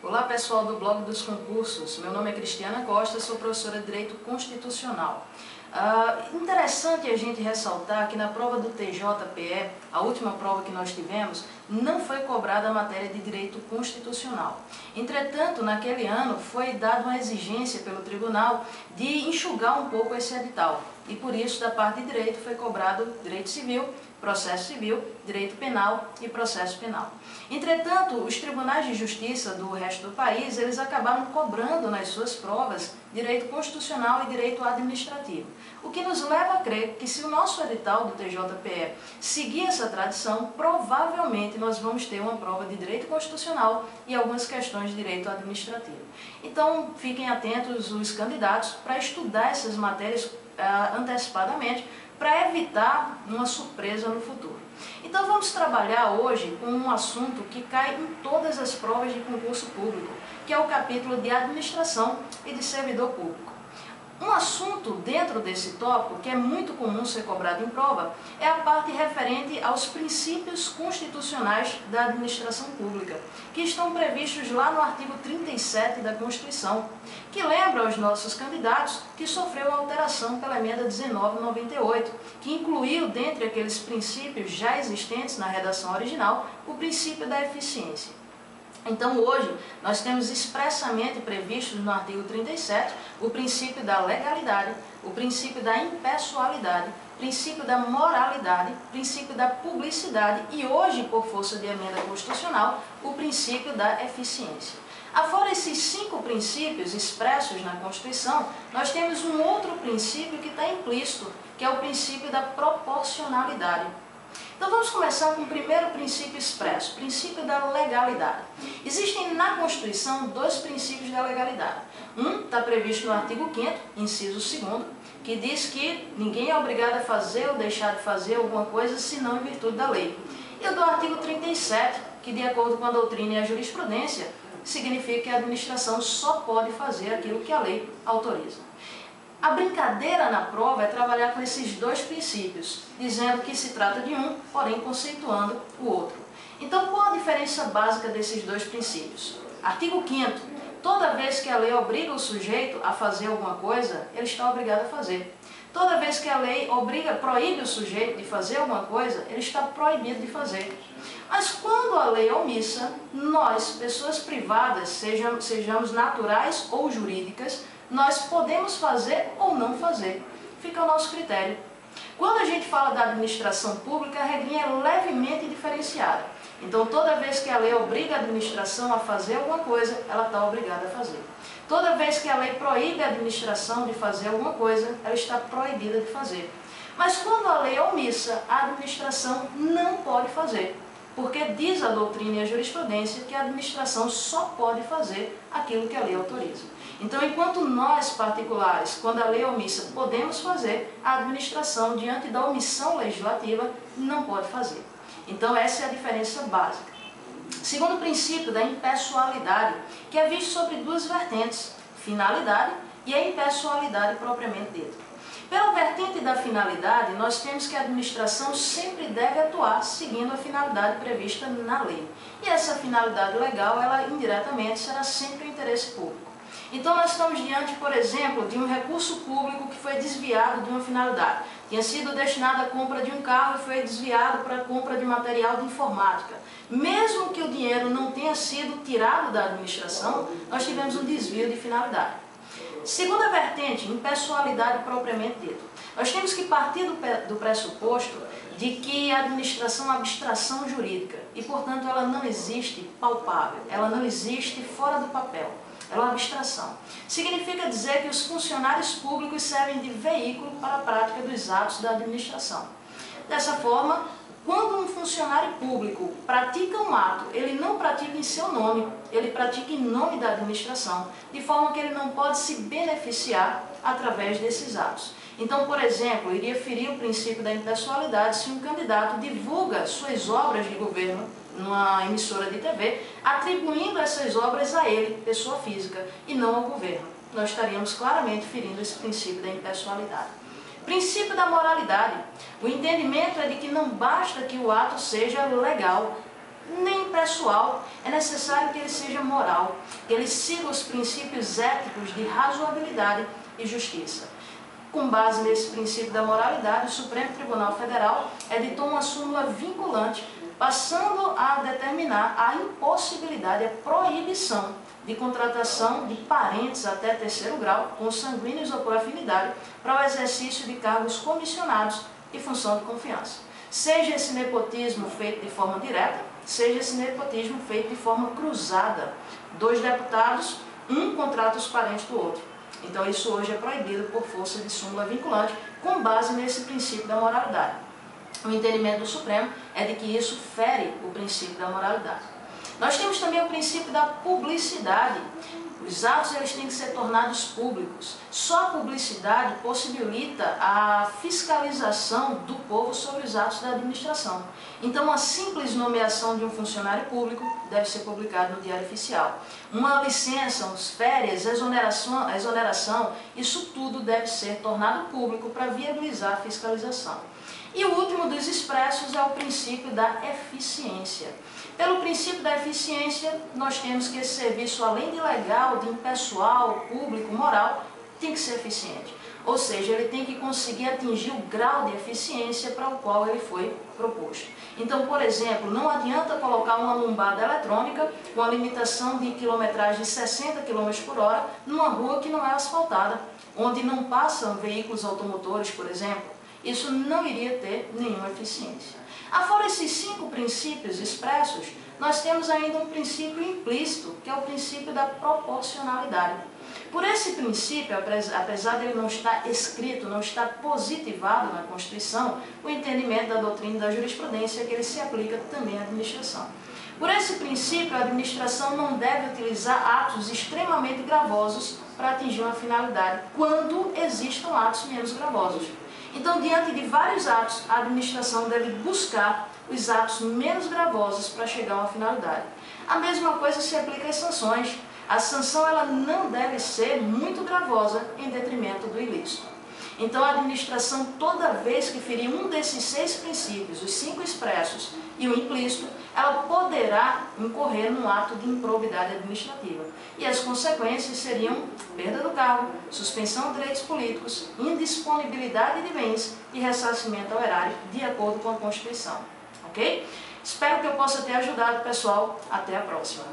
Olá pessoal do blog dos concursos, meu nome é Cristiana Costa, sou professora de Direito Constitucional. Interessante a gente ressaltar que na prova do TJPE, a última prova que nós tivemos, não foi cobrada a matéria de Direito Constitucional. Entretanto, naquele ano foi dada uma exigência pelo tribunal de enxugar um pouco esse edital. E por isso, da parte de Direito, foi cobrado Direito Civil, Processo Civil, Direito Penal e Processo Penal. Entretanto, os tribunais de justiça do resto do país, eles acabaram cobrando nas suas provas Direito Constitucional e Direito Administrativo. O que nos leva a crer que se o nosso edital do TJPE seguir essa tradição, provavelmente nós vamos ter uma prova de Direito Constitucional e algumas questões de Direito Administrativo. Então, fiquem atentos os candidatos para estudar essas matérias antecipadamente, para evitar uma surpresa no futuro. Então vamos trabalhar hoje com um assunto que cai em todas as provas de concurso público, que é o capítulo de administração e de servidor público. Um assunto dentro desse tópico, que é muito comum ser cobrado em prova, é a parte referente aos princípios constitucionais da administração pública, que estão previstos lá no artigo 37 da Constituição, que lembra aos nossos candidatos que sofreu alteração pela emenda 1998, que incluiu, dentre aqueles princípios já existentes na redação original, o princípio da eficiência. Então, hoje, nós temos expressamente previstos no artigo 37 o princípio da legalidade, o princípio da impessoalidade, o princípio da moralidade, o princípio da publicidade e, hoje, por força de emenda constitucional, o princípio da eficiência. Afora esses 5 princípios expressos na Constituição, nós temos um outro princípio que está implícito, que é o princípio da proporcionalidade. Então vamos começar com o primeiro princípio expresso, o princípio da legalidade. Existem na Constituição 2 princípios da legalidade. Um está previsto no artigo 5º, inciso 2º, que diz que ninguém é obrigado a fazer ou deixar de fazer alguma coisa senão em virtude da lei. E o do artigo 37, que de acordo com a doutrina e a jurisprudência, significa que a administração só pode fazer aquilo que a lei autoriza. A brincadeira na prova é trabalhar com esses 2 princípios, dizendo que se trata de um, porém conceituando o outro. Então, qual a diferença básica desses 2 princípios? Artigo 5º. Toda vez que a lei obriga o sujeito a fazer alguma coisa, ele está obrigado a fazer. Toda vez que a lei proíbe o sujeito de fazer alguma coisa, ele está proibido de fazer. Mas quando a lei é omissa, nós, pessoas privadas, sejamos naturais ou jurídicas, nós podemos fazer ou não fazer. Fica ao nosso critério. Quando a gente fala da administração pública, a regrinha é levemente diferenciada. Então, toda vez que a lei obriga a administração a fazer alguma coisa, ela está obrigada a fazer. Toda vez que a lei proíbe a administração de fazer alguma coisa, ela está proibida de fazer. Mas quando a lei é omissa, a administração não pode fazer. Porque diz a doutrina e a jurisprudência que a administração só pode fazer aquilo que a lei autoriza. Então, enquanto nós, particulares, quando a lei é omissa, podemos fazer, a administração, diante da omissão legislativa, não pode fazer. Então, essa é a diferença básica. Segundo princípio da impessoalidade, que é visto sobre 2 vertentes, finalidade e a impessoalidade propriamente dita. Pela vertente da finalidade, nós temos que a administração sempre deve atuar seguindo a finalidade prevista na lei. E essa finalidade legal, ela indiretamente será sempre o interesse público. Então nós estamos diante, por exemplo, de um recurso público que foi desviado de uma finalidade. Tinha sido destinado à compra de um carro e foi desviado para a compra de material de informática. Mesmo que o dinheiro não tenha sido tirado da administração, nós tivemos um desvio de finalidade. Segunda vertente, impessoalidade propriamente dita. Nós temos que partir do pressuposto de que a administração é uma abstração jurídica e, portanto, ela não existe palpável, ela não existe fora do papel. Ela é uma abstração. Significa dizer que os funcionários públicos servem de veículo para a prática dos atos da administração. Dessa forma, quando um funcionário público pratica um ato, ele não pratica em seu nome, ele pratica em nome da administração, de forma que ele não pode se beneficiar através desses atos. Então, por exemplo, iria ferir o princípio da impessoalidade se um candidato divulga suas obras de governo numa emissora de TV, atribuindo essas obras a ele, pessoa física, e não ao governo. Nós estaríamos claramente ferindo esse princípio da impessoalidade. Princípio da moralidade. O entendimento é de que não basta que o ato seja legal, nem pessoal, é necessário que ele seja moral, que ele siga os princípios éticos de razoabilidade e justiça. Com base nesse princípio da moralidade, o Supremo Tribunal Federal editou uma súmula vinculante, passando a determinar a impossibilidade, a proibição de contratação de parentes até terceiro grau, consanguíneos ou por afinidade, para o exercício de cargos comissionados e função de confiança. Seja esse nepotismo feito de forma direta, seja esse nepotismo feito de forma cruzada. 2 deputados, um contrata os parentes do outro. Então isso hoje é proibido por força de súmula vinculante, com base nesse princípio da moralidade. O entendimento do Supremo é de que isso fere o princípio da moralidade. Nós temos também o princípio da publicidade. Os atos eles têm que ser tornados públicos. Só a publicidade possibilita a fiscalização do povo sobre os atos da administração. Então, a simples nomeação de um funcionário público deve ser publicada no Diário Oficial. Uma licença, férias, exoneração, isso tudo deve ser tornado público para viabilizar a fiscalização. E o último dos expressos é o princípio da eficiência. Pelo princípio da eficiência, nós temos que esse serviço, além de legal, de impessoal, público, moral, tem que ser eficiente. Ou seja, ele tem que conseguir atingir o grau de eficiência para o qual ele foi proposto. Então, por exemplo, não adianta colocar uma lombada eletrônica com a limitação de quilometragem de 60 km por hora numa rua que não é asfaltada, onde não passam veículos automotores, por exemplo. Isso não iria ter nenhuma eficiência. Afora esses 5 princípios expressos, nós temos ainda um princípio implícito, que é o princípio da proporcionalidade. Por esse princípio, apesar de ele não estar escrito, não estar positivado na Constituição, o entendimento da doutrina e da jurisprudência é que ele se aplica também à administração. Por esse princípio, a administração não deve utilizar atos extremamente gravosos para atingir uma finalidade, quando existam atos menos gravosos. Então, diante de vários atos, a administração deve buscar os atos menos gravosos para chegar a uma finalidade. A mesma coisa se aplica às sanções. A sanção ela não deve ser muito gravosa em detrimento do ilícito. Então, a administração, toda vez que ferir um desses 6 princípios, os 5 expressos e o implícito, ela poderá incorrer num ato de improbidade administrativa. E as consequências seriam perda do cargo, suspensão de direitos políticos, indisponibilidade de bens e ressarcimento ao erário, de acordo com a Constituição. Ok? Espero que eu possa ter ajudado, pessoal. Até a próxima.